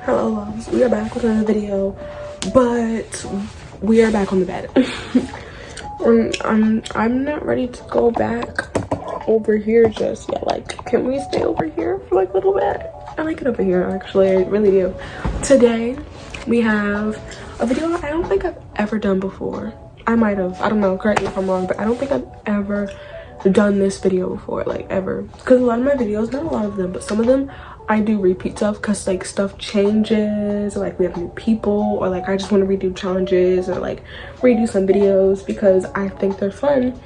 Hello loves, we are back with another video, but we are back on the bed. I'm not ready to go back over here just yet. Like, can we stay over here for like a little bit? I like it over here actually, I really do. Today we have a video I don't think I've ever done before. I might have, I don't know, correct me if I'm wrong, but I don't think I've ever done this video before, like ever, because a lot of my videos, not a lot of them, but some of them I do repeat stuff because like stuff changes, or like we have new people, or like I just want to redo challenges or like redo some videos because I think they're fun.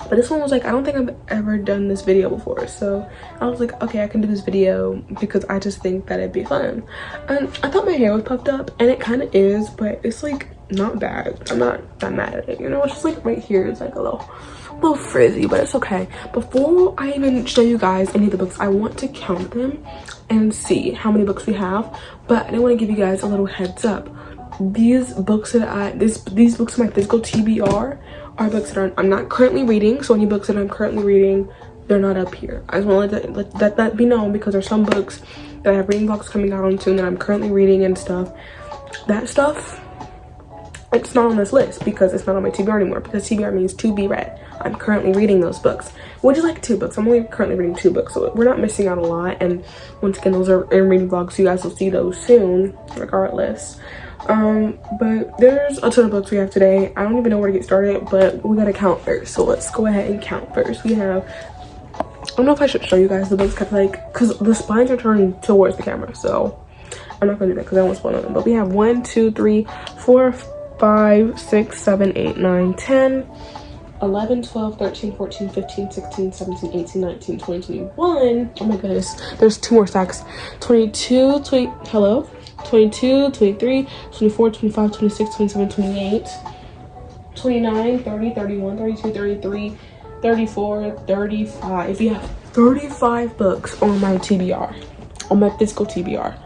But this one was like, I don't think I've ever done this video before, so I was like, okay, I can do this video because I just think that it'd be fun. And I thought my hair was puffed up, and it kind of is, but it's like not bad. I'm not that mad at it, you know. It's just like right here, it's like a little frizzy, but it's okay. Before I even show you guys any of the books, I want to count them and see how many books we have. But I didn't want to give you guys a little heads up. These books that these books in my physical TBR are books that I'm not currently reading. So any books that I'm currently reading, they're not up here. I just want to let that be known, because there's some books that I have reading vlogs coming out on soon that I'm currently reading and stuff. That stuff, it's not on this list because it's not on my TBR anymore, because TBR means to be read. I'm currently reading those books, which is like 2 books. I'm only currently reading 2 books, so we're not missing out a lot. And once again, those are in reading vlogs, so you guys will see those soon regardless. But there's a ton of books we have today. I don't even know where to get started, but we gotta count first, so let's go ahead and count first. We have, I don't know if I should show you guys the books, because the spines are turned towards the camera, so I'm not gonna do that because I won't spoil them. But we have 1 2 3 4 5 6 7 8 9 10 11 12 13 14 15 16 17 18 19 20 21. Oh my goodness, there's 2 more stacks. 22 22 23 24 25 26 27 28 29 30 31 32 33 34 35. You have 35 books on my TBR, on my physical TBR.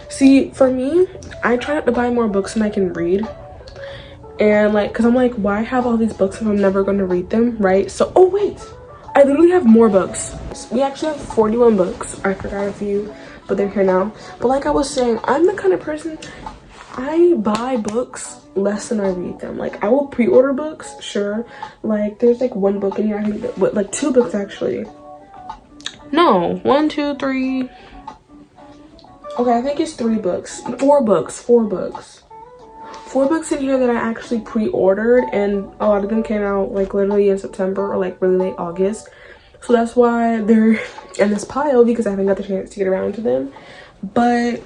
See, for me, I try not to buy more books than I can read. And like, because I'm like, why have all these books if I'm never going to read them, right? So, oh wait, I literally have more books. We actually have 41 books. I forgot a few, but they're here now. But like I was saying, I'm the kind of person, I buy books less than I read them. Like, I will pre-order books, sure. Like, there's like 1 book in here, I think, but like 2 books actually. No, 1 2 3. Okay, I think it's 3 books. 4 books. 4 books in here that I actually pre-ordered, and a lot of them came out like literally in September or like really late August. So that's why they're in this pile, because I haven't got the chance to get around to them. But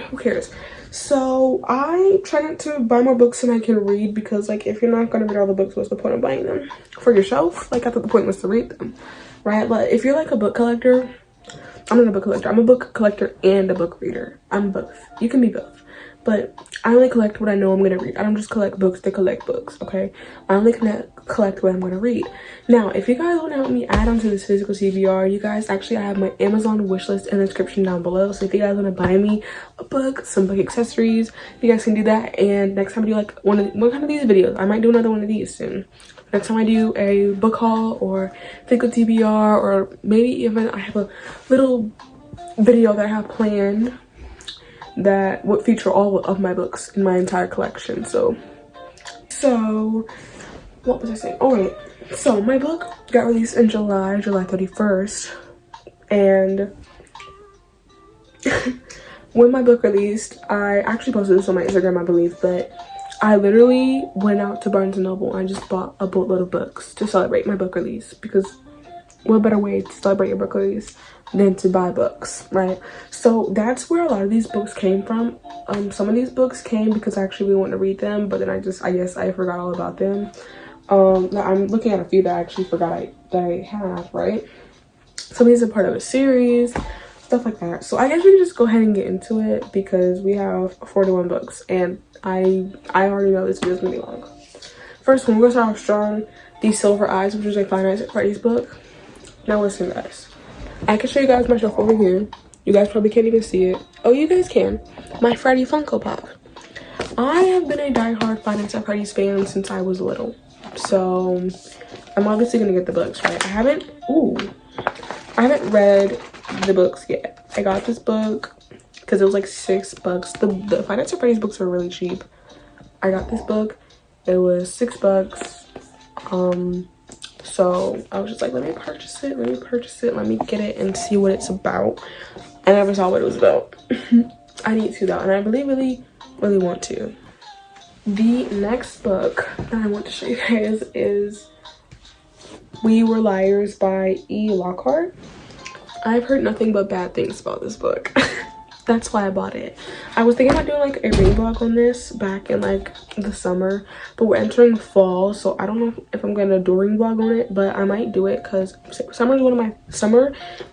who cares? So I try not to buy more books than I can read, because like, if you're not going to read all the books, what's the point of buying them for yourself? Like, I thought the point was to read them, right? But if you're like a book collector, I'm not a book collector. I'm a book collector and a book reader. I'm both. You can be both. But I only collect what I know I'm going to read. I don't just collect books to collect books, okay? I only collect what I'm going to read. Now, if you guys want to help me add on to this physical TBR, you guys, actually, I have my Amazon wishlist in the description down below. So if you guys want to buy me a book, some book accessories, you guys can do that. And next time I do like one kind of these videos, I might do another one of these soon. Next time I do a book haul or physical TBR, or maybe even I have a little video that I have planned that would feature all of my books in my entire collection. So what was I saying? Oh right, so my book got released in July 31st, and when my book released, I actually posted this on my Instagram, I believe, but I literally went out to Barnes & Noble and I just bought a boatload of books to celebrate my book release, because what better way to celebrate your book release than to buy books, right? So that's where a lot of these books came from. Some of these books came because I actually really wanted to read them, but then I guess I forgot all about them. I'm looking at a few that I actually forgot that I have, right? Some of these are part of a series, stuff like that. So I guess we can just go ahead and get into it, because we have 41 books, and I already know this video is gonna be long. First one, we're gonna start off strong. These Silver Eyes, which is a Five Nights at Freddy's book. Now listen, guys. I can show you guys my shelf over here. You guys probably can't even see it. Oh, you guys can. My Freddy Funko Pop. I have been a diehard Five Nights at Freddy's fan since I was little. So I'm obviously gonna get the books, right? I haven't read the books yet. I got this book because it was like $6. The Five Nights at Freddy's books were really cheap. I got this book, it was $6. So I was just like, let me purchase it, let me get it and see what it's about. I never saw what it was about. I need to though, and I really want to. The next book that I want to show you guys is We Were Liars by E. Lockhart. I've heard nothing but bad things about this book. That's why I bought it. I was thinking about doing like a reading vlog on this back in like the summer, but we're entering fall, so I don't know if I'm gonna do a reading vlog on it, but I might do it because summer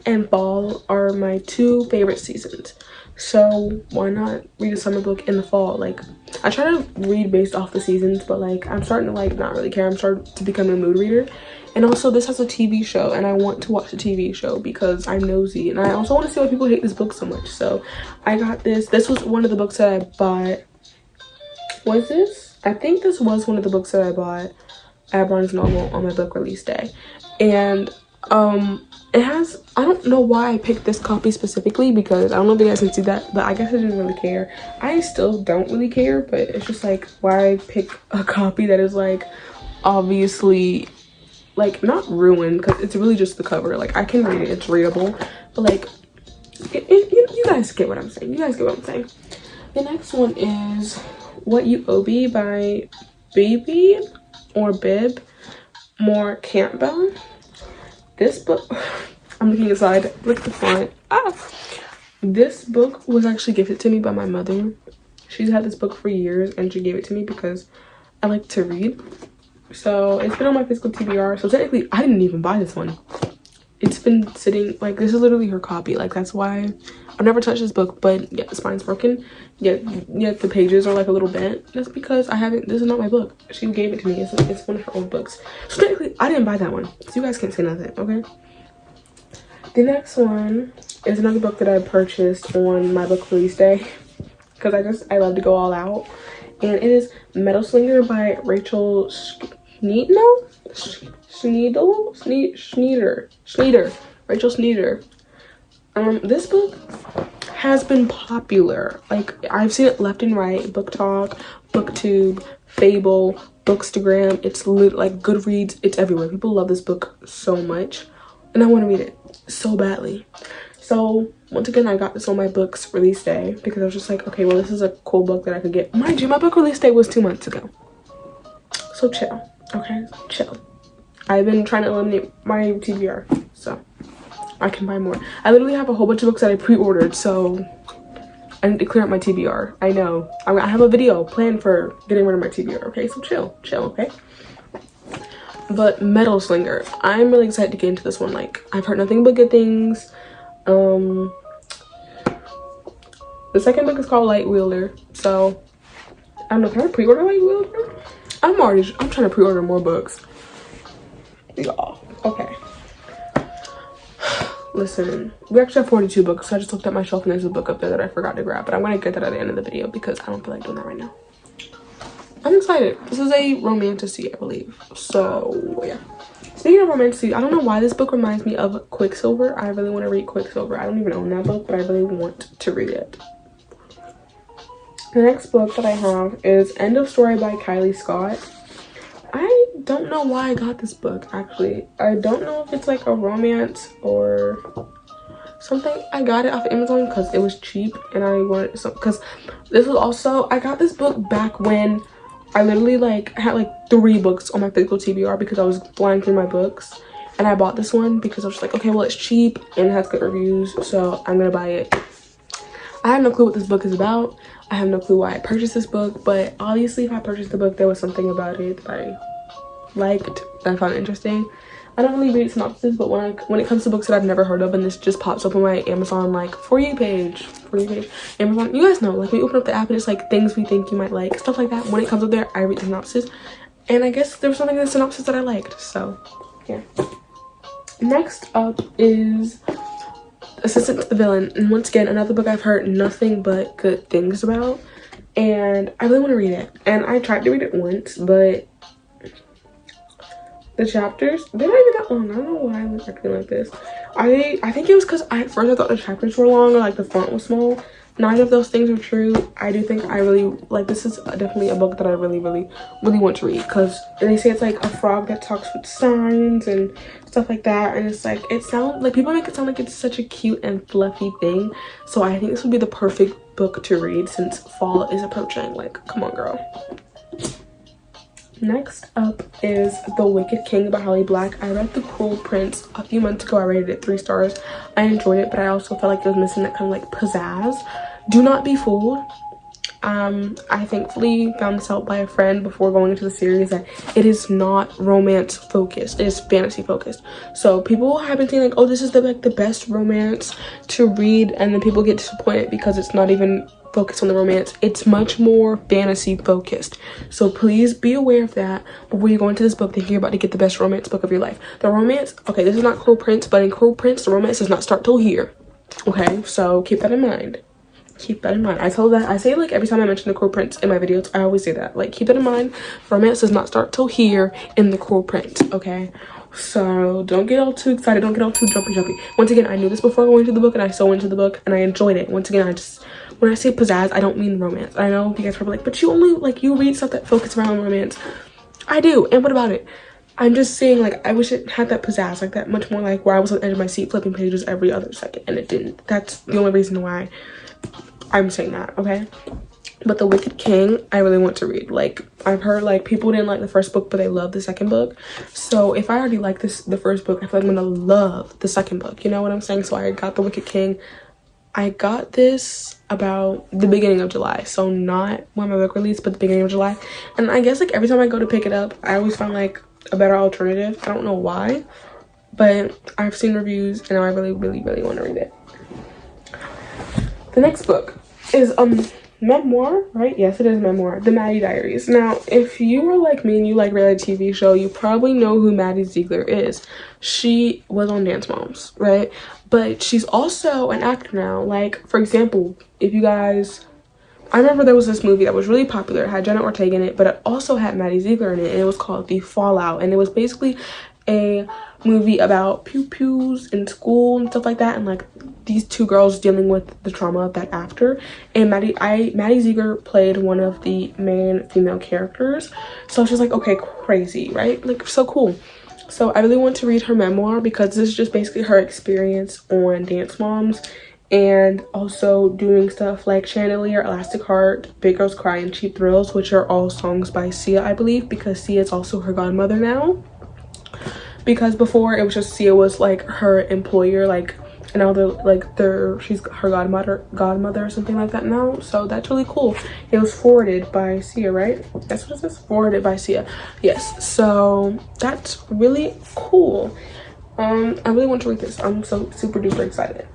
and fall are my two favorite seasons. So why not read a summer book in the fall? Like, I try to read based off the seasons, but like I'm starting to like not really care. I'm starting to become a mood reader. And also this has a TV show and I want to watch the TV show because I'm nosy, and I also want to see why people hate this book so much. So I got this. This was one of the books that I bought. Was this? I think this was one of the books that I bought at Barnes & Noble on my book release day. And it has, I don't know why I picked this copy specifically, because I don't know if you guys can see that, but I guess I didn't really care. I still don't really care, but it's just like why pick a copy that is like obviously like not ruined, because it's really just the cover. Like I can read it, it's readable, but like you guys get what I'm saying. The next one is What You Owe Me by Baby or Bib More Campbell. This book, I'm looking inside, look at the font. This book was actually gifted to me by my mother. She's had this book for years and she gave it to me because I like to read. So it's been on my Phsyical TBR. So technically I didn't even buy this one. It's been sitting, like this is literally her copy. Like that's why I've never touched this book, but yeah, the spine's broken. Yet the pages are like a little bent. That's because I haven't, this is not my book. She gave it to me. It's one of her old books. So technically I didn't buy that one. So you guys can't say nothing, okay? The next one is another book that I purchased on my book release day because I love to go all out. And it is Metal Slinger by Rachel Rachel Sneeder. This book has been popular. Like I've seen it left and right, Book Talk, BookTube, Fable, Bookstagram. It's like Goodreads. It's everywhere. People love this book so much, and I want to read it so badly. So once again, I got this on my book's release day because I was just like, okay, well, this is a cool book that I could get. Mind you, my book release day was 2 months ago. So chill, okay? Chill. I've been trying to eliminate my TBR, so I can buy more. I literally have a whole bunch of books that I pre-ordered, so I need to clear out my TBR. I know. I have a video planned for getting rid of my TBR, okay? So chill, okay? But Metal Slinger, I'm really excited to get into this one. Like, I've heard nothing but good things. The second book is called Light Wielder, so I don't know, can I pre-order Light Wielder? I'm trying to pre-order more books. Y'all, okay. Listen, we actually have 42 books, so I just looked at my shelf and there's a book up there that I forgot to grab, but I'm gonna get that at the end of the video because I don't feel like doing that right now. I'm excited. This is a romantasy, I believe. So yeah. Speaking of romantasy, I don't know why this book reminds me of Quicksilver. I really want to read Quicksilver. I don't even own that book, but I really want to read it. The next book that I have is End of Story by Kylie Scott. I don't know why I got this book, actually. I don't know if it's like a romance or something. I got it off of Amazon because it was cheap and I wanted some, because this was also, I got this book back when I literally like had like 3 books on my Phsyical TBR because I was flying through my books, and I bought this one because I was just like, okay, well, it's cheap and it has good reviews, so I'm gonna buy it. I have no clue what this book is about. I have no clue why I purchased this book, but obviously if I purchased the book, there was something about it that I liked, that I found interesting. I don't really read synopsis, but when it comes to books that I've never heard of and this just pops up on my Amazon like for you page, Amazon, you guys know, like we open up the app and it's like things we think you might like, stuff like that. When it comes up there, I read the synopsis, and I guess there was something in the synopsis that I liked, so yeah. Next up is Assistant to the Villain, and once again, another book I've heard nothing but good things about, and I really want to read it. And I tried to read it once, but the chapters, they're not even that long. I don't know why I'm acting like this. I think it was because at first I thought the chapters were long or like the font was small, neither of those things are true. I do think I really like, this is definitely a book that I really want to read, because they say it's like a frog that talks with signs and stuff like that, and it's like, it sounds like, people make it sound like it's such a cute and fluffy thing. So I think this would be the perfect book to read since fall is approaching. Like, come on, girl. Next up is The Wicked King by Holly Black. I read The Cruel Prince a few months ago. I rated it 3 stars. I enjoyed it, but I also felt like it was missing that kind of like pizzazz. Do not be fooled. I thankfully found this out by a friend before going into the series, that it is not romance focused, it is fantasy focused. So people have been saying like, oh, this is the best romance to read, and then people get disappointed because it's not even focused on the romance. It's much more fantasy focused. So please be aware of that before you go into this book thinking you're about to get the best romance book of your life. The romance, okay, this is not Cruel Prince, but in Cruel Prince the romance does not start till here. Okay, so keep that in mind. Keep that in mind. I say like every time I mention The Cruel Prince in my videos, I always say that, like, keep that in mind. Romance does not start till here in The Cruel Prince. Okay, so don't get all too excited, don't get all too jumpy. Once again, I knew this before going into the book, and I so into the book and I enjoyed it. Once again, when I say pizzazz, I don't mean romance. I know you guys are probably like, but you only like, you read stuff that focuses around romance. I do, and what about it? I'm just saying, like, I wish it had that pizzazz, like that much more, like where I was on the edge of my seat flipping pages every other second, and it didn't. That's the only reason why I'm saying that, okay? But The Wicked King, I really want to read. Like, I've heard like people didn't like the first book, but they love the second book. So if I already like the first book, I feel like I'm gonna love the second book. You know what I'm saying? So I got The Wicked King. I got this about the beginning of July, so not when my book released, but the beginning of July. And I guess like every time I go to pick it up, I always find like a better alternative. I don't know why, but I've seen reviews and I really want to read it. The next book is memoir, right? Yes, it is memoir, The Maddie Diaries. Now, if you were like me and you like reality TV show, you probably know who Maddie Ziegler is. She was on Dance Moms, right? But she's also an actor now. Like, for example, if you guys, I remember there was this movie that was really popular. It had Jenna Ortega in it, but it also had Maddie Ziegler in it, and it was called The Fallout. And it was basically a movie about pew-pews in school and stuff like that, and like these two girls dealing with the trauma of that after. And Maddie Ziegler played one of the main female characters. So she's like, okay, crazy, right? Like, so cool. So I really want to read her memoir because this is just basically her experience on Dance Moms, and also doing stuff like Chandelier, Elastic Heart, Big Girls Cry, and Cheap Thrills, which are all songs by Sia, I believe, because Sia is also her godmother now. Because before it was just Sia was like her employer, like, and now she's her godmother or something like that now. So that's really cool. It was forwarded by Sia, right? That's what it says, forwarded by Sia. Yes, so that's really cool. I really want to read this. I'm so super duper excited.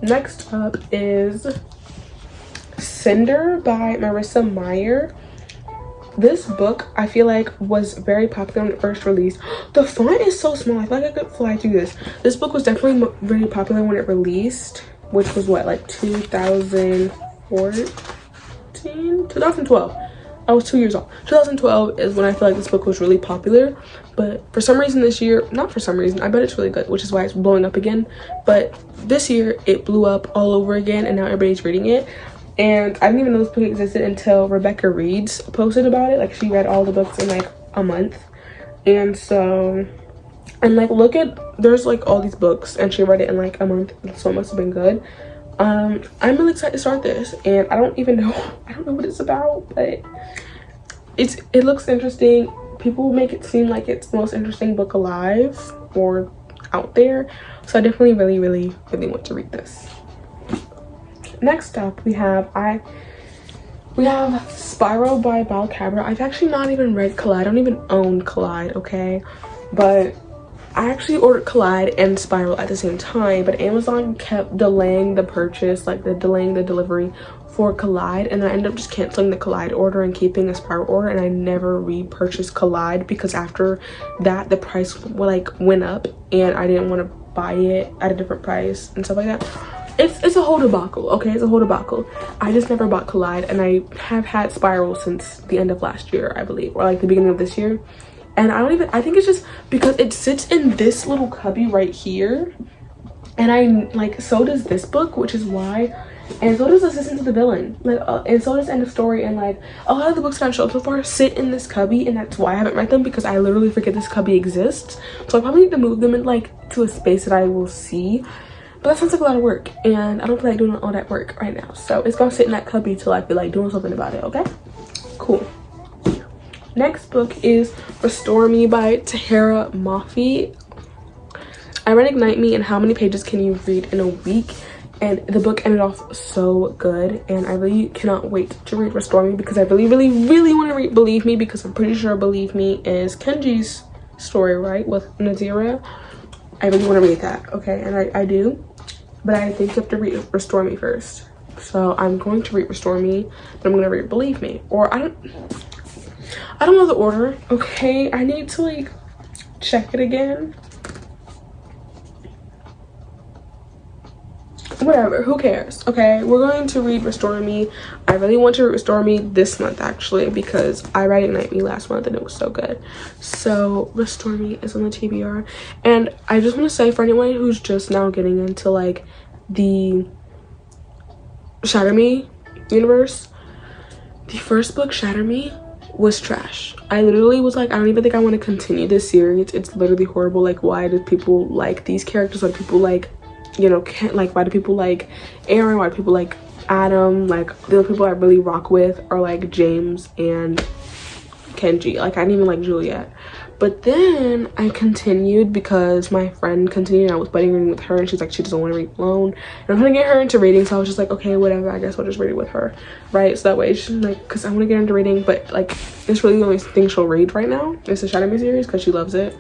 Next up is Cinder by Marissa Meyer. This book, I feel like, was very popular when it first released. The font is so small. I feel like I could fly through this. This book was definitely very popular when it released, which was what, like 2014? 2012. I was 2 years old. 2012 is when I feel like this book was really popular. But for some reason this year, not for some reason, I bet it's really good, which is why it's blowing up again. But this year, it blew up all over again, and now everybody's reading it. And I didn't even know this book existed until Rebecca Reeds posted about it. Like, she read all the books in like a month. And so, and like, look at, there's like all these books and she read it in like a month, so it must have been good. I'm really excited to start this, and I don't know what it's about, but it looks interesting. People make it seem like it's the most interesting book alive or out there. So I definitely really want to read this. Next up, we have Spiral by Bal Cabra. I've actually not even read Collide. I don't even own Collide, okay? But I actually ordered Collide and Spiral at the same time, but Amazon kept delaying the purchase, like delaying the delivery for Collide, and I ended up just canceling the Collide order and keeping a Spiral order, and I never repurchased Collide because after that the price went up and I didn't want to buy it at a different price and stuff like that. It's a whole debacle, okay? It's a whole debacle. I just never bought Collide, and I have had Spiral since the end of last year, I believe, or like the beginning of this year. And I think it's just because it sits in this little cubby right here, and so does this book, which is why and so does Assistant to the Villain, like and so does End of Story, and like a lot of the books that I've shown up so far sit in this cubby, and that's why I haven't read them, because I literally forget this cubby exists. So I probably need to move them in like to a space that I will see, but that sounds like a lot of work, and I don't feel like doing all that work right now. So it's gonna sit in that cubby till I feel like doing something about it. Okay, cool. Next book is Restore Me by 𝘰𝘱𝘦𝘯. I read Ignite Me and How Many Pages Can You Read in a Week, and the book ended off so good, and I really cannot wait to read Restore Me, because I really want to read Believe Me, because I'm pretty sure Believe Me is Kenji's story, right, with Nazira. I really want to read that, okay, and I do, but I think you have to read Restore Me first. So I'm going to read Restore Me, then I'm going to read Believe Me, or I don't know the order, okay? I need to like check it again. Whatever, who cares? Okay, we're going to read Restore Me. I really want to read Restore Me this month, actually, because I read Ignite Me last month and it was so good. So Restore Me is on the TBR, and I just want to say, for anyone who's just now getting into like the Shatter Me universe, the first book, Shatter Me, was trash. I literally was like, I don't even think I want to continue this series. It's literally horrible. Like, why do people like these characters? Why do people like, you know, why do people like Aaron? Why do people like Adam? Like, the people I really rock with are like James and Kenji. Like, I didn't even like Juliet. But then I continued because my friend continued. I was budding reading with her, and she's like, she doesn't want to read alone, and I'm trying to get her into reading. So I was just like, okay, whatever, I guess I'll just read it with her, right? So that way she's like, because I want to get into reading, but like it's really the only thing she'll read right now is the Shadow Me series, because she loves it.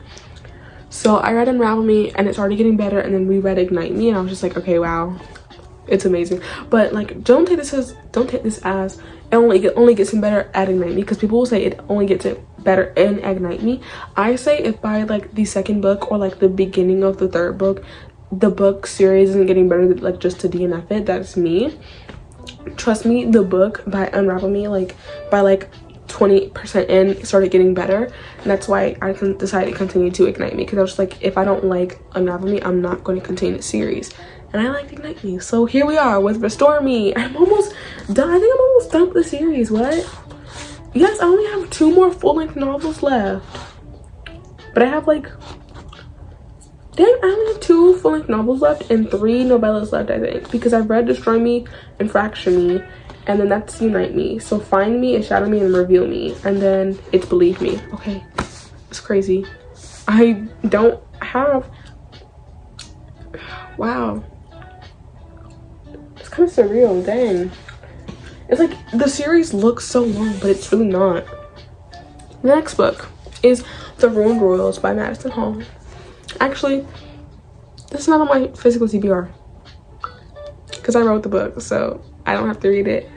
So I read Unravel Me, and it's already getting better, and then we read Ignite Me, and I was just like, okay, wow, it's amazing. But like, don't take this as it only gets better at Ignite Me, because people will say it only gets it better in Ignite Me. I say if by like the second book or like the beginning of the third book, the book series isn't getting better, like just to DNF it, that's me. Trust me, the book by Unravel Me, like by like 20% in, started getting better, and that's why I decided to continue to Ignite Me, because I was just like, if I don't like Unravel Me, I'm not going to continue the series. And I liked Ignite Me, so here we are with Restore Me. I'm almost done. I think I'm almost done with the series. What? Yes, I only have 2 more full-length novels left, but I have like, dang, I only have 2 full-length novels left and 3 novellas left, I think, because I've read Destroy Me and Fracture Me, and then that's Unite Me. So Find Me and Shadow Me and Reveal Me, and then it's Believe Me. Okay, it's crazy. I don't have, wow, it's kind of surreal. Dang, it's like the series looks so long, but it's really not. The next book is The Ruined Royals by Madison Hall. Actually, this is not on my physical TBR because I wrote the book, so I don't have to read it.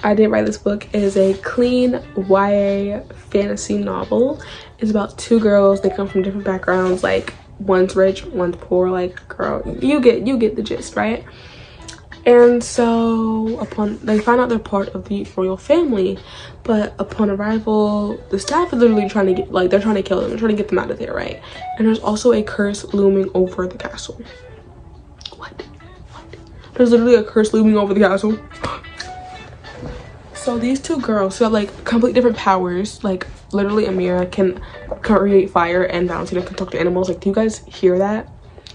I did write this book. It is a clean YA fantasy novel. It's about 2 girls. They come from different backgrounds. Like, one's rich, one's poor. Like, girl, you get the gist, right? And so they find out they're part of the royal family, but upon arrival, the staff are literally trying to get, like, they're trying to kill them. They're trying to get them out of there, right? And there's also a curse looming over the castle. What? There's literally a curse looming over the castle. So these 2 girls who have like complete different powers, like literally Amira can create fire and Valentina can talk to animals. Like, do you guys hear that?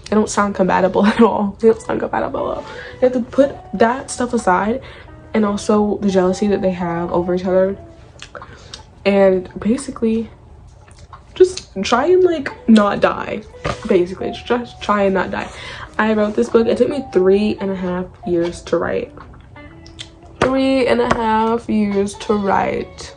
They don't sound compatible at all. They don't sound compatible at all. You have to put that stuff aside, and also the jealousy that they have over each other, and basically just try and like not die. Basically just try and not die. I wrote this book. It took me 3.5 years to write. 3.5 years to write,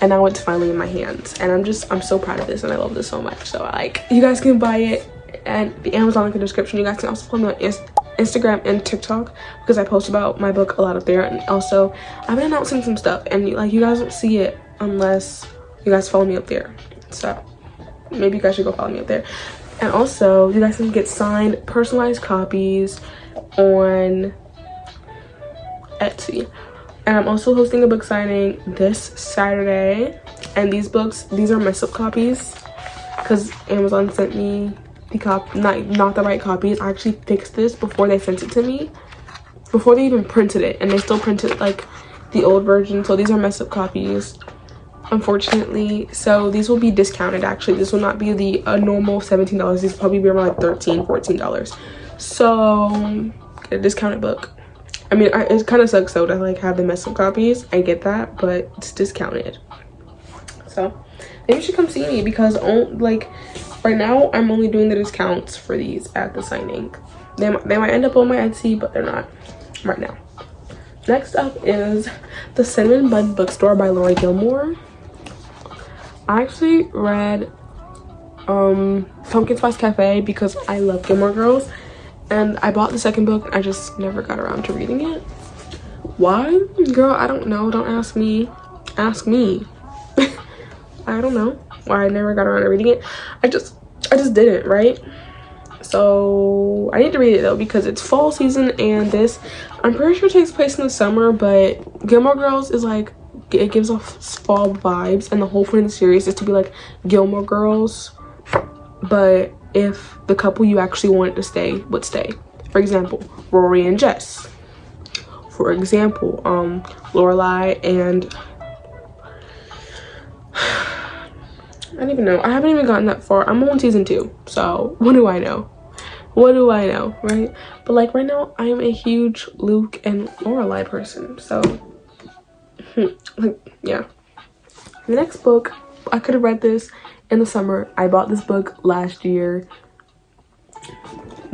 and now it's finally in my hands, and I'm so proud of this, and I love this so much. So like, you guys can buy it and the Amazon link in the description. You guys can also follow me on Instagram and TikTok, because I post about my book a lot up there, and also I've been announcing some stuff, and like, you guys don't see it unless you guys follow me up there. So maybe you guys should go follow me up there. And also, you guys can get signed personalized copies on Etsy. And I'm also hosting a book signing this Saturday, and these are mess up copies because Amazon sent me not the right copies. I actually fixed this before they sent it to me, before they even printed it, and they still printed like the old version. So these are messed up copies, unfortunately. So these will be discounted. Actually, this will not be the normal $17. These will probably be around like $13-14. So get a discounted book. I mean, it kind of sucks though to like have the messed up copies. I get that, but it's discounted. So maybe you should come see me, because like right now I'm only doing the discounts for these at the signing. They might end up on my Etsy, but they're not right now. Next up is The Cinnamon Bun Bookstore by Laura Gilmore. I actually read Pumpkin Spice Cafe because I love Gilmore Girls, and I bought the second book. I just never got around to reading it. Why? Girl, I don't know. Don't ask me. Ask me. I don't know why I never got around to reading it. I just didn't, right? So I need to read it though, because it's fall season, and this, I'm pretty sure, takes place in the summer, but Gilmore Girls is like, it gives off fall vibes, and the whole point of the series is to be like Gilmore Girls, but if the couple you actually wanted to stay would stay. For example, Rory and Jess. For example, Lorelai and I don't even know. I haven't even gotten that far. I'm on season 2, so what do I know? What do I know, right? But like right now, I am a huge Luke and Lorelai person, so like, yeah. The next book, I could have read this in the summer. I bought this book last year.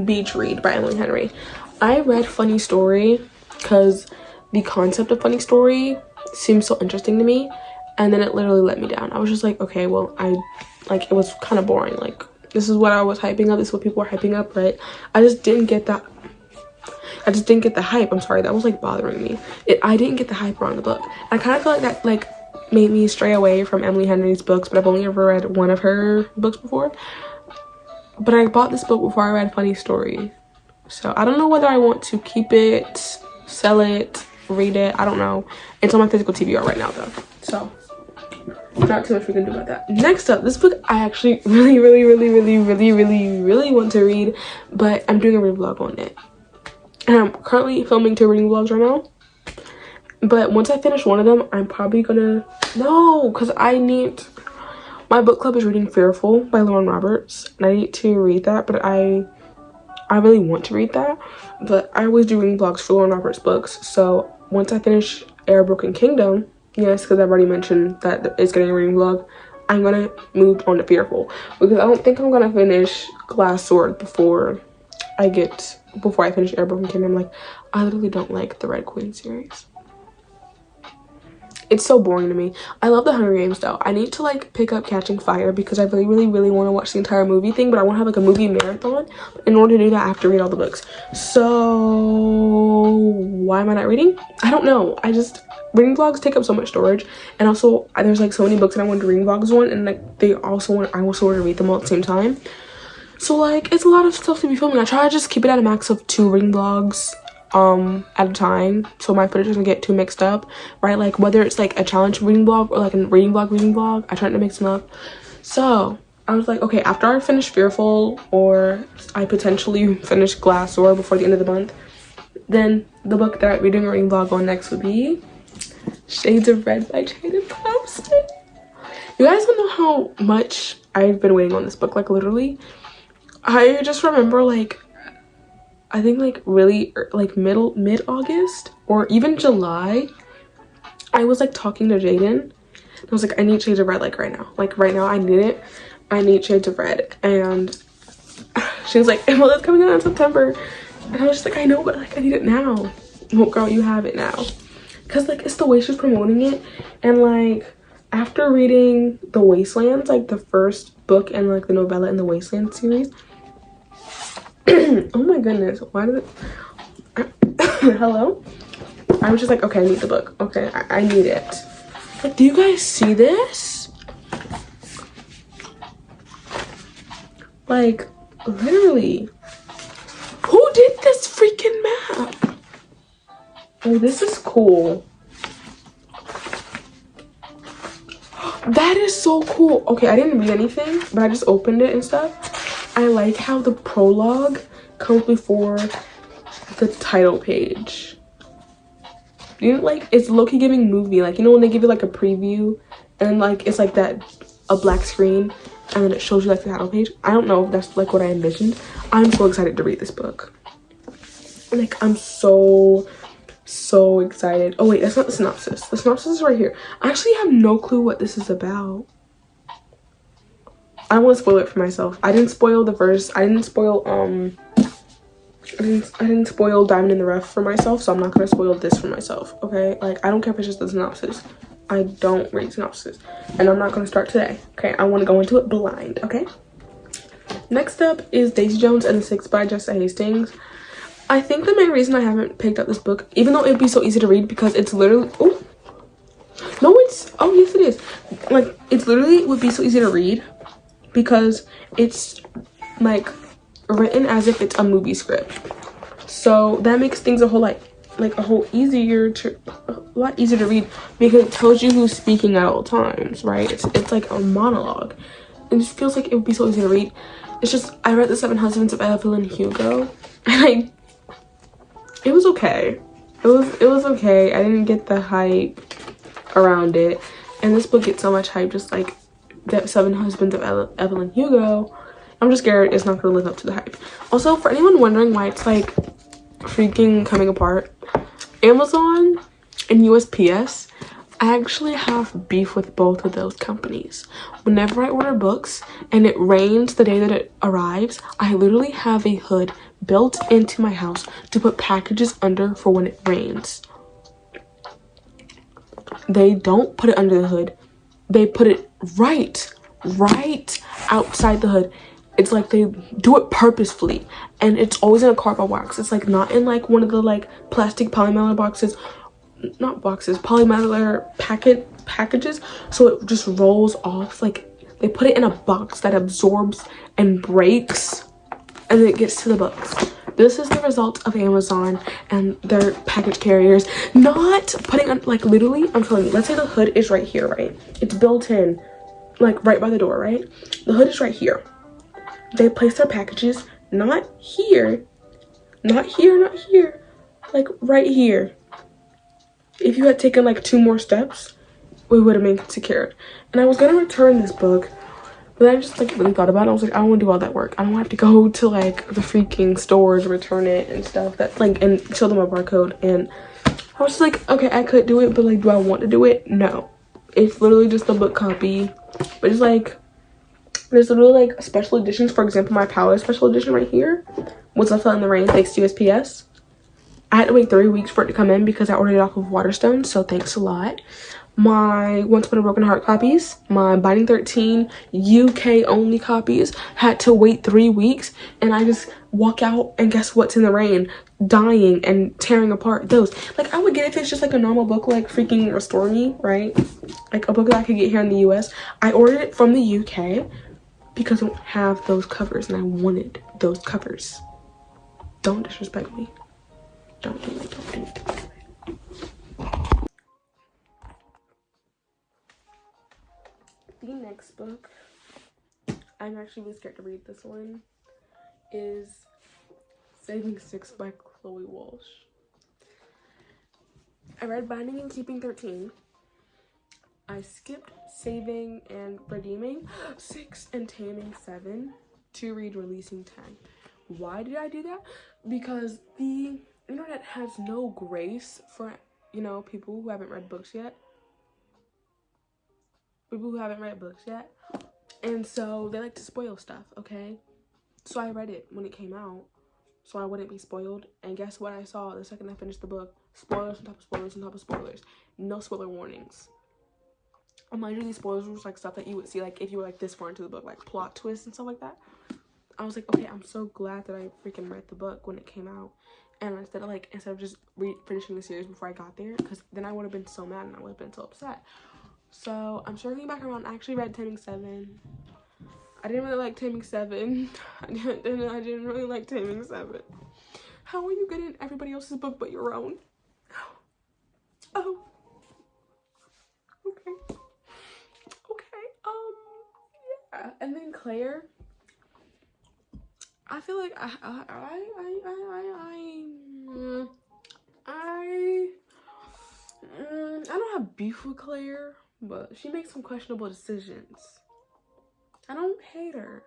Beach Read by Emily Henry. I read Funny Story because the concept of Funny Story seemed so interesting to me, and then it literally let me down. I was just like, okay, well, it was kind of boring. Like, this is what I was hyping up. This is what people were hyping up, right? I just didn't get that. I just didn't get the hype. I'm sorry, that was like bothering me. I didn't get the hype around the book. I kind of feel like that like made me stray away from Emily Henry's books, but I've only ever read one of her books before. But I bought this book before I read Funny Story, so I don't know whether I want to keep it, sell it, read it. I don't know. It's on my physical TBR right now though, so not too much we can do about that. Next up, this book I actually really want to read, but I'm doing a read vlog on it, and I'm currently filming 2 reading vlogs right now. But once I finish one of them, I'm probably gonna because my book club is reading Fearful by Lauren Roberts, and I need to read that, but I really want to read that. But I always do reading vlogs for Lauren Roberts books, so once I finish Heir Broken Kingdom, yes, because I've already mentioned that it's getting a reading vlog, I'm gonna move on to Fearful, because I don't think I'm gonna finish Glass Sword before I finish Heir Broken Kingdom. Like, I literally don't like the Red Queen series. It's so boring to me. I love the Hunger Games though. I need to like pick up Catching Fire, because I really want to watch the entire movie thing, but I want to have like a movie marathon. In order to do that, I have to read all the books. So why am I not reading? I don't know. Reading vlogs take up so much storage, and also there's like so many books that I want to read vlogs on, and like I also want to read them all at the same time. So like it's a lot of stuff to be filming. I try to just keep it at a max of 2 reading vlogs at a time, so my footage doesn't get too mixed up, right? Like whether it's like a challenge reading vlog or like a reading vlog, I try to mix them up. So I was like, okay, after I finish Fearful, or I potentially finish Glass Sword before the end of the month, then the book that I'd be doing a reading vlog on next would be Shades of Red by Jada Thompson. You guys don't know how much I've been waiting on this book. Like literally, I just remember like I think like really like mid-August or even July, I was like talking to Jaden. I was like, I need Shades of Red like right now. Like right now I need it. I need Shades of Red. And she was like, well, it's coming out in September. And I was just like, I know, but like I need it now. Well, girl, you have it now. Because like it's the way she's promoting it. And like after reading The Wastelands, like the first book and like the novella in the Wasteland series, oh my goodness, why did it hello, I was just like, okay, I need the book. Okay, I need it. Like, do you guys see this? Like literally, who did this freaking map? Oh, this is cool. That is so cool. Okay, I didn't read anything, but I just opened it and stuff. I like how the prologue comes before the title page. You know, like, it's low-key giving movie. Like, you know when they give you like a preview and like it's like that, a black screen, and then it shows you like the title page. I don't know if that's like what I envisioned. I'm so excited to read this book. Like, I'm so excited. Oh wait, that's not the synopsis. The synopsis is right here. I actually have no clue what this is about. I don't want to spoil it for myself. I didn't spoil the verse. I didn't spoil I didn't spoil Diamond in the Rough for myself, so I'm not gonna spoil this for myself. Okay, like, I don't care if it's just the synopsis. I don't read synopsis, and I'm not gonna start today. Okay, I want to go into it blind. Okay, next up is Daisy Jones and the Six by Jessica Hastings. I think the main reason I haven't picked up this book, even though it'd be so easy to read, because it's literally, oh no, it's, oh yes it is, like, it's literally would be so easy to read because it's like written as if it's a movie script, so that makes things a whole lot easier to read, because it tells you who's speaking at all times, right? It's like a monologue. It just feels like it would be so easy to read. It's just, I read The Seven Husbands of Evelyn Hugo, and it was okay. It was okay. I didn't get the hype around it, and this book gets so much hype, just like The Seven Husbands of Evelyn Hugo. I'm just scared it's not gonna live up to the hype. Also, for anyone wondering why it's like freaking coming apart, Amazon and USPS, I actually have beef with both of those companies. Whenever I order books and it rains the day that it arrives, I literally have a hood built into my house to put packages under for when it rains. They don't put it under the hood. They put it right outside the hood. It's like they do it purposefully, and it's always in a cardboard box. It's like not in like one of the like plastic polymer boxes, not boxes, polymer packages, so it just rolls off. Like, they put it in a box that absorbs and breaks, and then it gets to the books. This is the result of Amazon and their package carriers not putting on, like, literally, I'm telling you, let's say the hood is right here, right? It's built in, like, right by the door, right? The hood is right here. They place their packages not here, not here, like right here. If you had taken like 2 more steps, we would have been secured. And I was gonna return this book, but I just like really thought about it. I was like, I don't want to do all that work. I don't have to go to like the freaking store to return it and stuff. That's like, and show them a barcode. And I was just like, okay, I could do it, but like, do I want to do it? No. It's literally just a book copy, but it's like, there's literally like special editions. For example, my Power special edition right here was left out in the rain thanks to USPS. I had to wait 3 weeks for it to come in because I ordered it off of Waterstone, so thanks a lot. My Once Upon a Broken Heart copies, my Binding 13 UK only copies, had to wait 3 weeks, and I just walk out and guess what's in the rain? Dying and tearing apart those. Like, I would get it if it's just like a normal book like freaking Restore Me, right? Like a book that I could get here in the US. I ordered it from the UK because I don't have those covers, and I wanted those covers. Don't disrespect me. Don't do it. Don't do it. The next book, I'm actually really scared to read this one, is Saving Six by Chloe Walsh. I read Binding and Keeping 13. I skipped Saving and Redeeming 6 and Taming 7 to read Releasing 10. Why did I do that? Because the internet has no grace for, you know, people who haven't read books yet. And so they like to spoil stuff, okay? So I read it when it came out so I wouldn't be spoiled. And guess what I saw the second I finished the book? Spoilers on top of spoilers on top of spoilers. No spoiler warnings. And mind you, these spoilers were like stuff that you would see like if you were like this far into the book, like plot twists and stuff like that. I was like, okay, I'm so glad that I freaking read the book when it came out. And instead of just finishing the series before I got there, because then I would have been so mad and I would have been so upset. So I'm circling back around. I actually read Taming 7. I didn't really like Taming 7. I didn't really like Taming 7. How are you getting everybody else's book but your own? Oh. Okay. Yeah. And then Claire. I feel like I don't have beef with Claire, but she makes some questionable decisions. I don't hate her,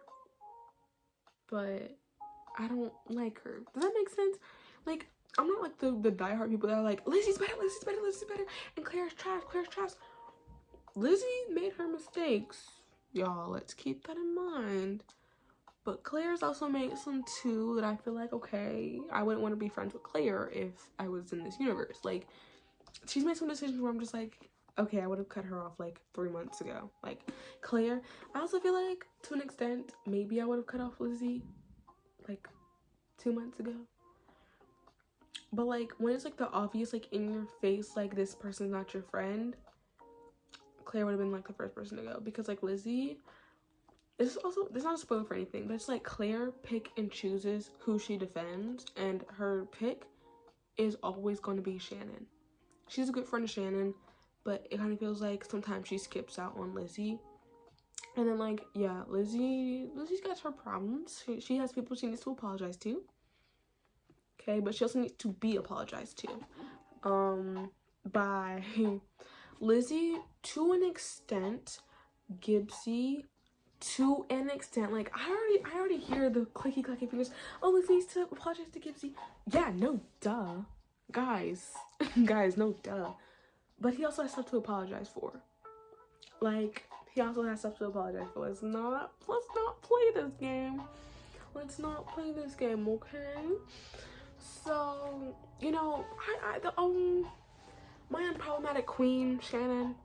but I don't like her. Does that make sense? Like, I'm not like the diehard people that are like, Lizzie's better, Lizzie's better, Lizzie's better, and Claire's trash, Claire's trash. Lizzie made her mistakes, y'all. Let's keep that in mind. But Claire's also made some too that I feel like, okay, I wouldn't want to be friends with Claire if I was in this universe. Like, she's made some decisions where I'm just like, okay, I would have cut her off like 3 months ago. Like, Claire, I also feel like, to an extent, maybe I would have cut off Lizzie like 2 months ago. But like, when it's like the obvious, like in your face, like this person's not your friend, Claire would have been like the first person to go. Because like Lizzie, this is not a spoiler for anything, but it's like Claire pick and chooses who she defends, and her pick is always going to be Shannon. She's a good friend of Shannon, but it kind of feels like sometimes she skips out on Lizzie. And then like, yeah, Lizzie's got her problems. She has people she needs to apologize to. Okay, but she also needs to be apologized to. By Lizzie to an extent, gsy to an extent. Like, I already hear the clicky clacky fingers. Oh, Lizzie needs to apologize to gsy. Yeah, no, duh. Guys, no, duh. But he also has stuff to apologize for. Like, he also has stuff to apologize for. Let's not play this game. Let's not play this game, okay? So, you know, my unproblematic queen, Shannon,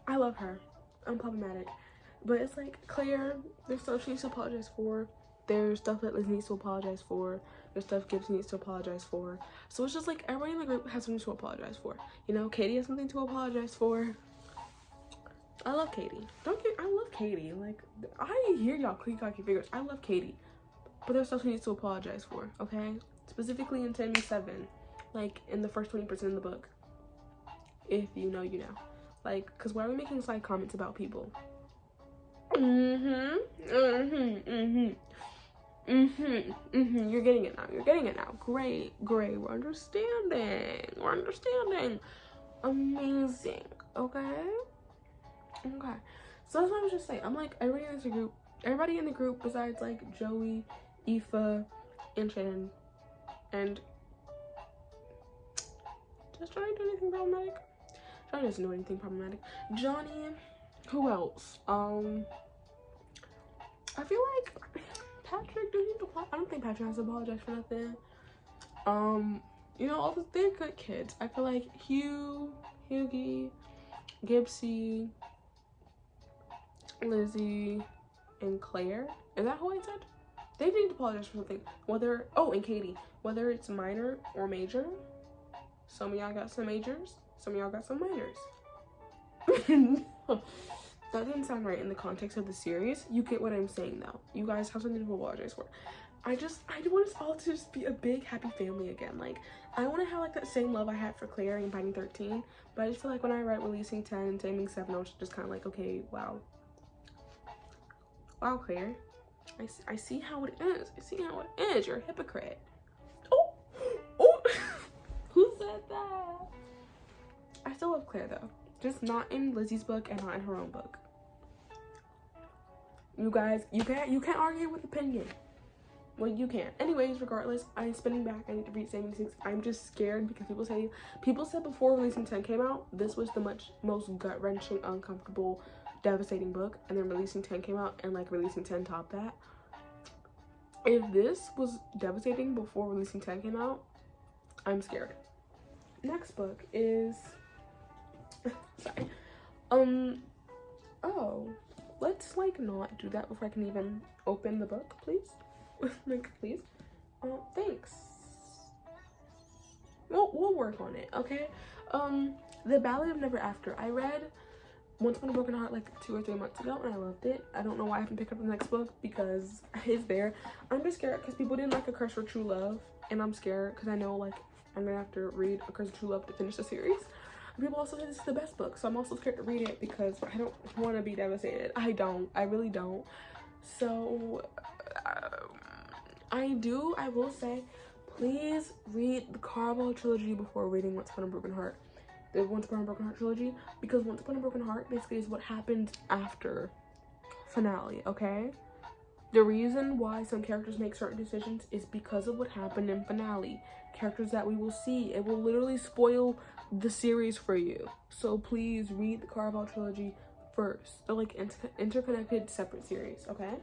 I love her. Unproblematic. But it's like, Claire, there's stuff she needs to apologize for. There's stuff that Liz needs to apologize for. There's stuff Gibbs needs to apologize for. So it's just like, everybody in the group has something to apologize for. You know, Katie has something to apologize for. I love Katie. I love Katie. Like, I hear y'all clicky clacky fingers. I love Katie. But there's stuff she needs to apologize for, okay? Specifically in Tammy 7. Like, in the first 20% of the book. If you know, you know. Like, because why are we making side comments about people? You're getting it now. You're getting it now. Great. We're understanding. Amazing. Okay? So that's what I was just saying. I'm like, everybody in the group besides like Joey, Aoife, and Shannon, and does Johnny do anything problematic? Johnny doesn't do anything problematic. Johnny, who else? I feel like Patrick, do you need to apologize? I don't think Patrick has to apologize for nothing. You know, they're good kids. I feel like Hughie, Gibbsy, Lizzie, and Claire. Is that who I said? They need to apologize for something. And Katie. Whether it's minor or major. Some of y'all got some majors. Some of y'all got some minors. That didn't sound right in the context of the series. You get what I'm saying though. You guys have something to apologize for. I want us all to just be a big happy family again. Like, I want to have like that same love I had for Claire in Fighting 13. But I just feel like when I write Releasing 10 and Taming 7, I was just kind of like, okay, wow, Claire, I see how it is. You're a hypocrite. Oh. Who said that? I still love Claire though, just not in Lizzie's book and not in her own book. You guys, you can't argue with opinion. Well, you can't. Anyways, regardless, I'm spinning back. I need to read 76. I'm just scared because people said before Releasing 10 came out, this was the most gut-wrenching, uncomfortable, devastating book, and then Releasing 10 came out, and like Releasing 10 topped that. If this was devastating before Releasing 10 came out, I'm scared. Next book is sorry. Oh, let's like not do that before I can even open the book, please. Like, please. Thanks. We'll work on it, okay? The Ballad of Never After. I read Once Upon a Broken Heart like 2 or 3 months ago, and I loved it. I don't know why I haven't picked up the next book because it's there. I'm just scared because people didn't like A Curse for True Love, and I'm scared because I know like I'm gonna have to read A Curse for True Love to finish the series. People also say this is the best book, so I'm also scared to read it because I don't want to be devastated. I really don't. So I will say, please read the 𝘰𝘱𝘯 trilogy before reading Once Upon a Broken Heart. The Once Upon a Broken Heart trilogy, because Once Upon a Broken Heart basically is what happened after finale, okay? The reason why some characters make certain decisions is because of what happened in finale. Characters that we will see. It will literally spoil the series for you. So please read the 𝘰𝘱𝘯 trilogy first. They're like interconnected, separate series, okay?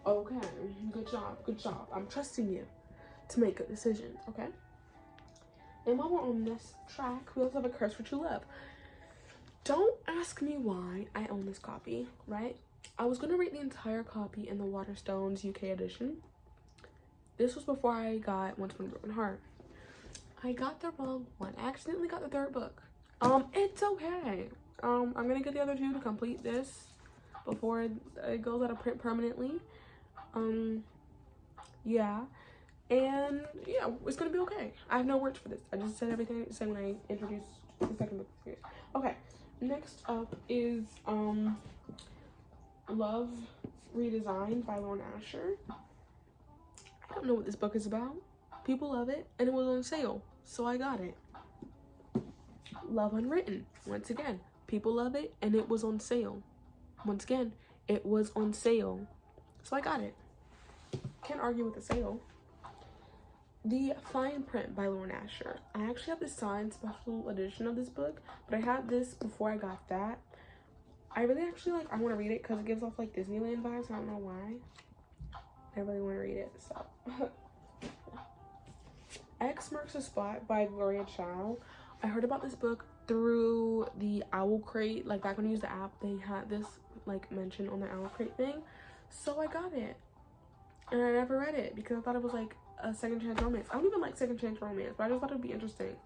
Okay, good job, good job. I'm trusting you to make good decisions, okay? And while we're on this track, we also have A Curse for True Love. Don't ask me why I own this copy, right? I was gonna read the entire copy in the Waterstones UK edition. This was before I got Once Upon a Broken Heart. I got the wrong one. I accidentally got the third book. It's okay. I'm gonna get the other two to complete this before it goes out of print permanently. Yeah. And yeah, it's gonna be okay. I have no words for this. I just said everything I need to say when I introduced the second book of the series. Okay, next up is Love Redesigned by Lauren Asher. I don't know what this book is about. People love it, and it was on sale, so I got it. Love Unwritten. Once again, people love it, and it was on sale. Once again, it was on sale, so I got it. Can't argue with the sale. The Fine Print by Lauren Asher. I actually have the signed special edition of this book, but I had this before I got that. I really actually I want to read it because it gives off like Disneyland vibes. I don't know why. I really want to read it, so. X Marks the Spot by Gloria Chow. I heard about this book through the Owl Crate. Like back when I used the app, they had this like mentioned on the Owl Crate thing. So I got it. And I never read it because I thought it was like a second chance romance. I don't even like second chance romance, but I just thought it would be interesting.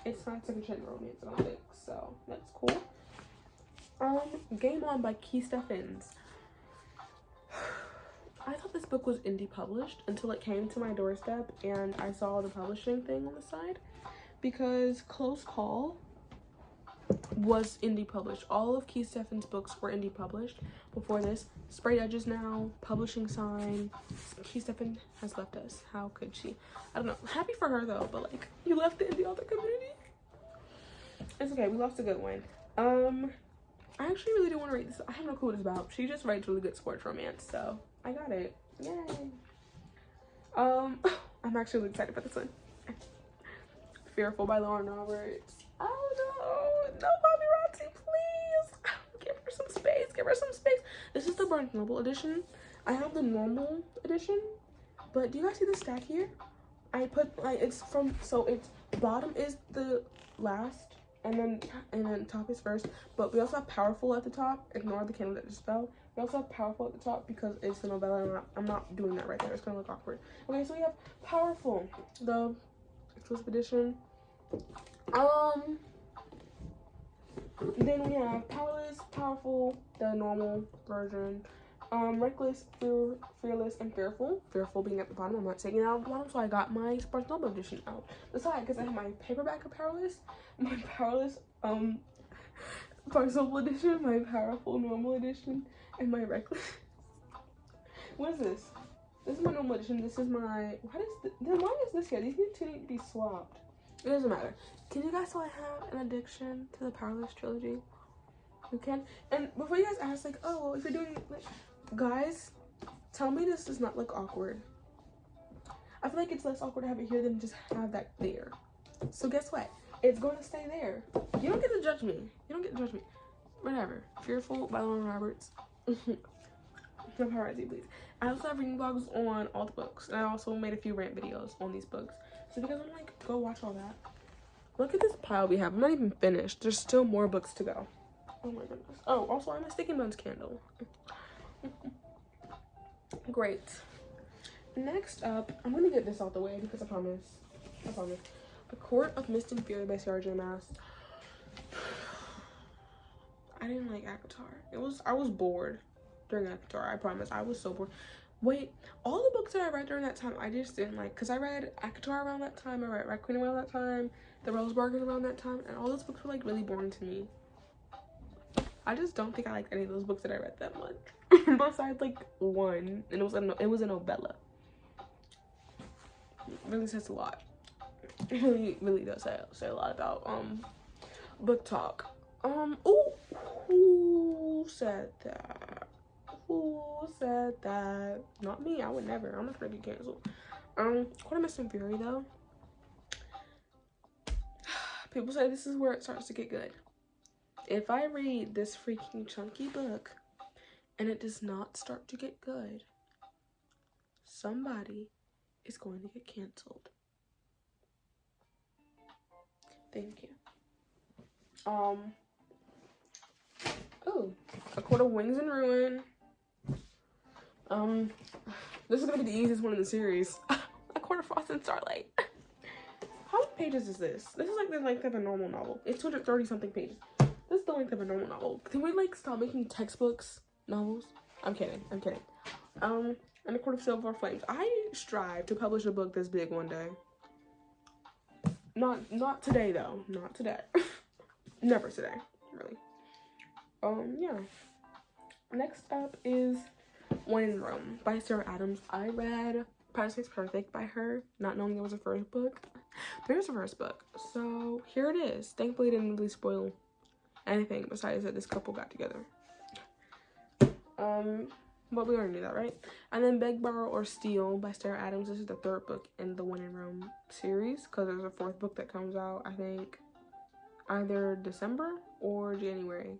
It's not second chance romance, I don't think. So that's cool. Game On by 𝘰𝘱𝘦𝘯. I thought this book was indie published until it came to my doorstep and I saw the publishing thing on the side, because Close Call was indie published. All of 𝘰𝘱𝘦𝘯's books were indie published before this. Sprayed Edges now, publishing sign. 𝘰𝘱𝘦 has left us. How could she? I don't know. Happy for her though, but like, you left the indie author community. It's okay, we lost a good one. I actually really do want to read this. I have no clue what it's about. She just writes really good sports romance, so I got it. Yay. I'm actually really excited for this one. Fearful by Lauren Roberts. Oh no, no paparazzi, please. Give her some space, give her some space. This is the Barnes Noble edition. I have the normal edition, but do you guys see the stack here? I put like, it's from, so it's bottom is the last, and then top is first, but we also have Powerful at the top. Ignore the candle that just fell. We also have Powerful at the top because it's the novella, and I'm not doing that right there. It's gonna look awkward. Okay, so we have Powerful, the exclusive edition. Then we have Powerless, Powerful, the normal version. Reckless, Fearless, and Fearful. Fearful being at the bottom. I'm not taking it out of the bottom, so I got my Barnes Noble edition out. Besides, because I have my paperback of Powerless, my Powerless Barnes Noble edition, my Powerful normal edition, and my Reckless. What is this? This is my normal edition. This is my. Then why is this here? These two need to be swapped. It doesn't matter. Can you guys tell I have an addiction to the Powerless trilogy? You can. And before you guys ask, like, oh, well, if you're doing, like, guys, tell me this does not look awkward. I feel like it's less awkward to have it here than just have that there. So guess what? It's going to stay there. You don't get to judge me. You don't get to judge me. Whatever. Fearful by Lauren Roberts. No paparazzi, please. I also have reading blogs on all the books, and I also made a few rant videos on these books. So if you guys want to like go watch all that, look at this pile we have. I'm not even finished. There's still more books to go. Oh my goodness. Oh, also I'm a Sticky Bones candle. Great. Next up, I'm gonna get this out the way because I promise. A Court of Mist and Fury by Sarah J. Maas. I didn't like ACOTAR. I was bored during ACOTAR. I promise. I was so bored. Wait, all the books that I read during that time, I just didn't like, because I read ACOTAR around that time, I read Red Queen around that time, The Rose Bargain around that time, and all those books were like really boring to me. I just don't think I liked any of those books that I read that much. Besides like one, and it was a novella. really says a lot. It really does say a lot about book talk. Ooh, who said that? Who said that? Not me. I would never. I'm not gonna get canceled. Quite a Fury though. People say this is where it starts to get good. If I read this freaking chunky book and it does not start to get good, somebody is going to get canceled. Thank you. Oh, A Court of Wings and Ruin. This is gonna be the easiest one in the series. A Court of Frost and Starlight. How many pages is this? This is like the length of a normal novel. It's 230 something pages. This is the length of a normal novel. Can we like stop making textbooks novels? I'm kidding. And A Court of Silver Flames. I strive to publish a book this big one day. Not today though. Not today. Never today, really. Yeah. Next up is One in Rome by Sarah Adams. I read Price Makes Perfect by her, not knowing there was a first book. There's a first book, so here it is. Thankfully, it didn't really spoil anything besides that this couple got together. But we already knew that, right? And then Beg, Borrow, or Steal by Sarah Adams. This is the third book in the One in Rome series, because there's a fourth book that comes out, I think, either December or January.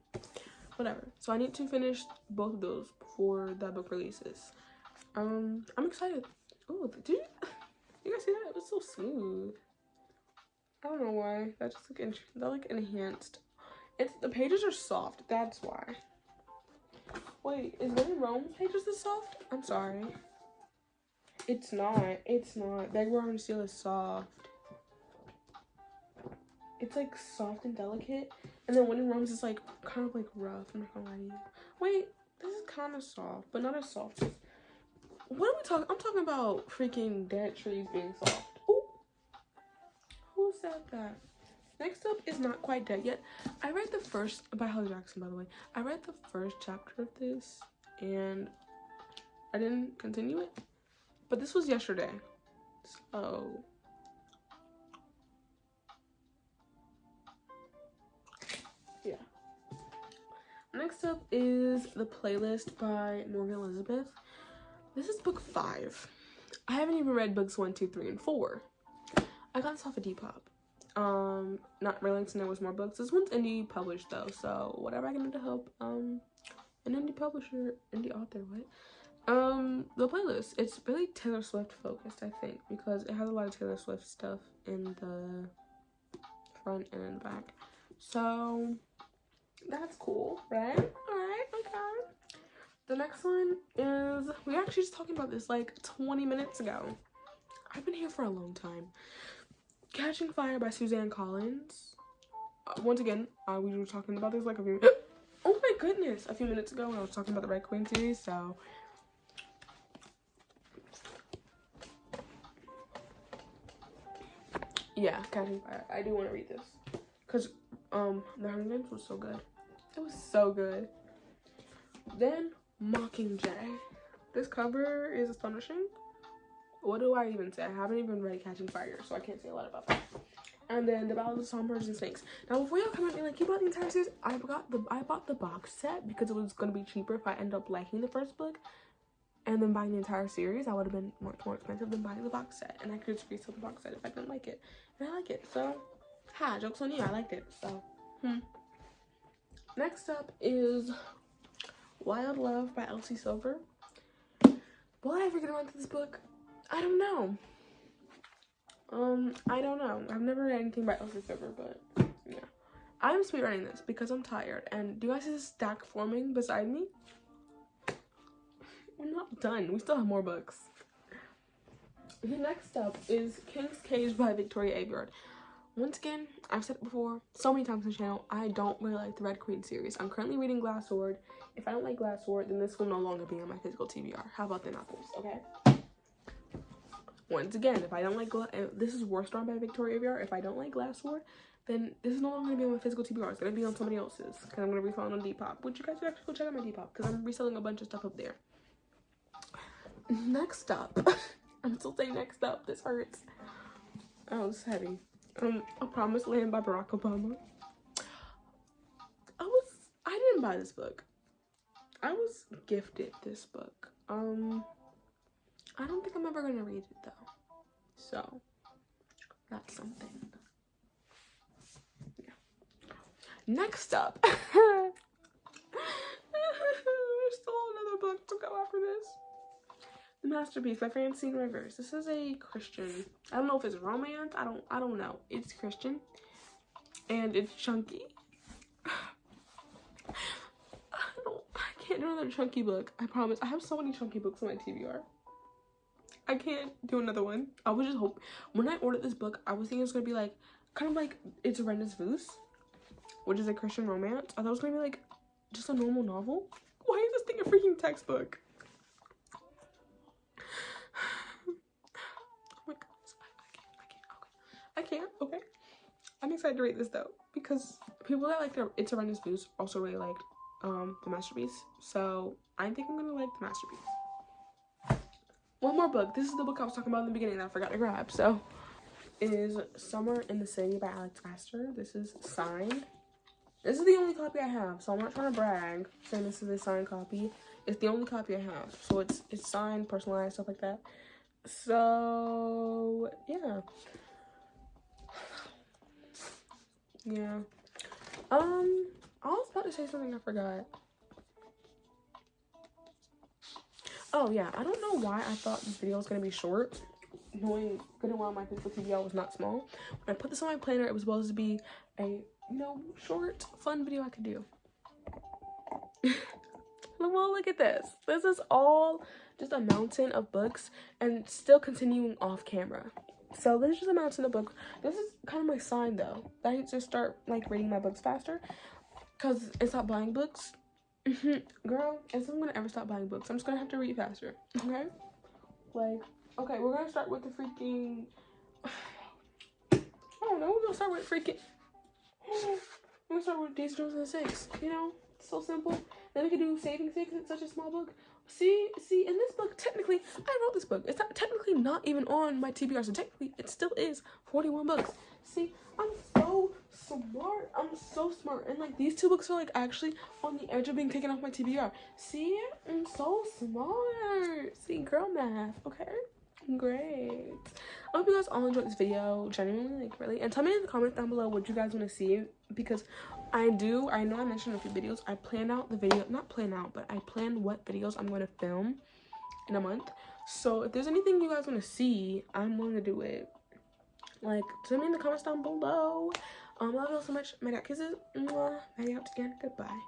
Whatever. So I need to finish both of those before that book releases. I'm excited. Oh, did you guys see that? It was so smooth. I don't know why. That just they're like enhanced. The pages are soft. That's why. Wait, is One in Rome pages this soft? I'm sorry. It's not. Beg, Borrow, and Steal is soft. It's like soft and delicate, and then One in Rome is like kind of like rough. I'm not gonna lie to you. Wait, this is kind of soft, but not as soft as. What are we talking? I'm talking about freaking dead trees being soft. Ooh, who said that? Next up is Not Quite Dead Yet. I read the first by Holly Jackson, by the way. I read the first chapter of this, and I didn't continue it. But this was yesterday, so. Yeah. Next up is The Playlist by Morgan Elizabeth. This is book 5. I haven't even read books 1, 2, 3, and 4. I got this off of Depop. Not realizing there was more books. This one's indie published though, so whatever I can do to help an indie publisher, indie author, The Playlist. It's really Taylor Swift focused, I think, because it has a lot of Taylor Swift stuff in the front and in the back. So that's cool, right? Alright, okay. The next one is, we were actually just talking about this like 20 minutes ago. I've been here for a long time. Catching Fire by Suzanne Collins. Once again, we were talking about this like a few oh my goodness, a few minutes ago when I was talking about the Red Queen series, so. Yeah, Catching Fire. I do want to read this. Because, The Hunger Games was so good. It was so good. Then, Mockingjay. This cover is astonishing. What do I even say? I haven't even read Catching Fire, so I can't say a lot about that. And then The Ballad of Songbirds and Snakes. Now, before y'all come at me like, you bought the entire series, I bought the box set because it was going to be cheaper if I end up liking the first book. And then buying the entire series, that would have been much more expensive than buying the box set. And I could just resell the box set if I didn't like it. And I like it, so, joke's on you, I liked it, so, Next up is Wild Love by Elsie Silver. Will I ever get around to this book? I don't know. I don't know. I've never read anything by Elsie Silver, but yeah. I'm speedrunning this because I'm tired. And do you guys see this stack forming beside me? We're not done. We still have more books. The next up is King's Cage by Victoria Aveyard. Once again, I've said it before so many times on the channel, I don't really like the Red Queen series. I'm currently reading Glass Sword. If I don't like Glass Sword, then this will no longer be on my physical TBR. How about them apples, okay? Once again, if I don't like this is War Storm by Victoria Aveyard. If I don't like Glass Sword, then this is no longer going to be on my physical TBR. It's going to be on somebody else's. Because I'm going to resell it on Depop. Which you guys should actually go check out my Depop. Because I'm reselling a bunch of stuff up there. Next up I'm still saying next up. This hurts. Oh, it's heavy. A Promised Land by Barack Obama. I didn't buy this book. I was gifted this book. I don't think I'm ever gonna read it though. So that's something. Yeah. Next up. There's still another book to go after this. The Masterpiece by Francine Rivers. This is a Christian. I don't know if it's romance. I don't know. It's Christian. And it's chunky. I can't do another chunky book. I promise. I have so many chunky books on my TBR. I can't do another one. I was just hoping. When I ordered this book, I was thinking it was going to be like, kind of like It's Horrendous Voos, which is a Christian romance. I thought it was going to be like just a normal novel. Why is this thing a freaking textbook? Oh my gosh. I can't. Okay. I'm excited to read this though, because people that like It's Horrendous Voos also really liked The Masterpiece. So I think I'm gonna like The Masterpiece. One more book. This is the book I was talking about in the beginning that I forgot to grab. So is Summer in the City by Alex Astor. This is signed. This is the only copy I have, so I'm not trying to brag saying this is a signed copy. It's the only copy I have, so it's signed, personalized, stuff like that. So yeah. I was about to say something I forgot. Oh yeah, I don't know why I thought this video was gonna be short, knowing good and well my physical TBR was not small. When I put this on my planner, it was supposed to be a, short, fun video I could do. Well, look at this. This is all just a mountain of books and still continuing off camera. So this is just a mountain of books. This is kind of my sign though, that I need to start like reading my books faster, because I stopped buying books. Girl, if I'm gonna ever stop buying books, I'm just gonna have to read faster. Okay? Like, okay, we're gonna start with the freaking, I don't know, we're gonna start with freaking, we're gonna start with Daisy Jones and the Six. It's so simple. Then we can do Saving Six. It's such a small book. See, in this book, technically, I wrote this book. It's technically not even on my TBR, so technically it still is 41 books. See, I'm so smart. I'm so smart. And like these two books are like actually on the edge of being taken off my TBR. See, I'm so smart. See, girl math, okay? Great. I hope you guys all enjoyed this video, genuinely, like really. And tell me in the comments down below what you guys want to see, because I know I mentioned a few videos. I planned out the video, not plan out, but I planned what videos I'm going to film in a month. So if there's anything you guys want to see, I'm willing to do it. Like, tell me in the comments down below. I love you all so much. My dad kisses. Mwah. Bye out again. Goodbye.